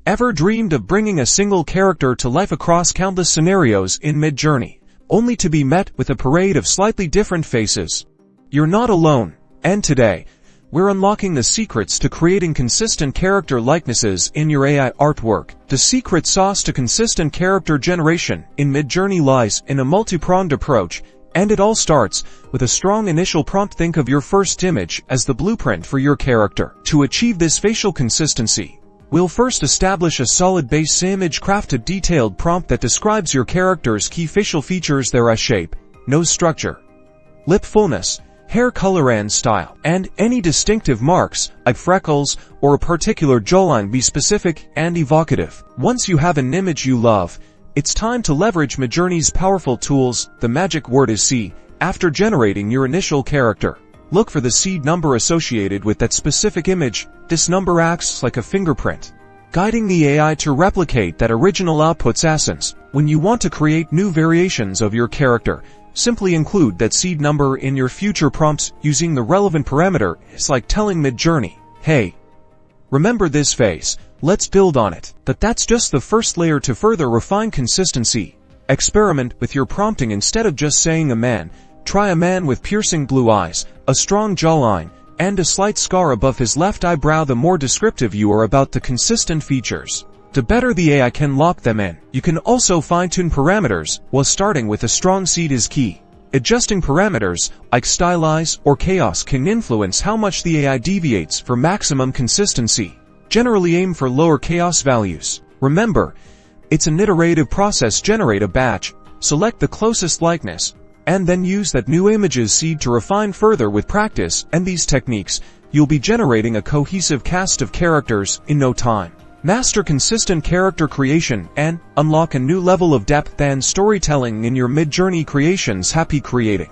Ever dreamed of bringing a single character to life across countless scenarios in Midjourney, only to be met with a parade of slightly different faces? You're not alone, and today, we're unlocking the secrets to creating consistent character likenesses in your AI artwork. The secret sauce to consistent character generation in Midjourney lies in a multi-pronged approach, and it all starts with a strong initial prompt. Think of your first image as the blueprint for your character. To achieve this facial consistency, we'll first establish a solid base image. Craft a detailed prompt that describes your character's key facial features: their eye shape, nose structure, lip fullness, hair color and style, and any distinctive marks, like freckles or a particular jawline. Be specific and evocative. Once you have an image you love, it's time to leverage Midjourney's powerful tools. The magic word is seed. After generating your initial character, look for the seed number associated with that specific image. This number acts like a fingerprint, guiding the AI to replicate that original output's essence. When you want to create new variations of your character, simply include that seed number in your future prompts using the relevant parameter. It's like telling Midjourney, hey, remember this face, let's build on it. But that's just the first layer. To further refine consistency, experiment with your prompting. Instead of just saying a man, try a man with piercing blue eyes, a strong jawline, and a slight scar above his left eyebrow. The more descriptive you are about the consistent features, the better the AI can lock them in. You can also fine-tune parameters, while starting with a strong seed is key. Adjusting parameters, like stylize or chaos, can influence how much the AI deviates. For maximum consistency, generally aim for lower chaos values. Remember, it's an iterative process. Generate a batch, select the closest likeness, and then use that new image's seed to refine further. With practice and these techniques, you'll be generating a cohesive cast of characters in no time. Master consistent character creation and unlock a new level of depth and storytelling in your Midjourney creations. Happy creating!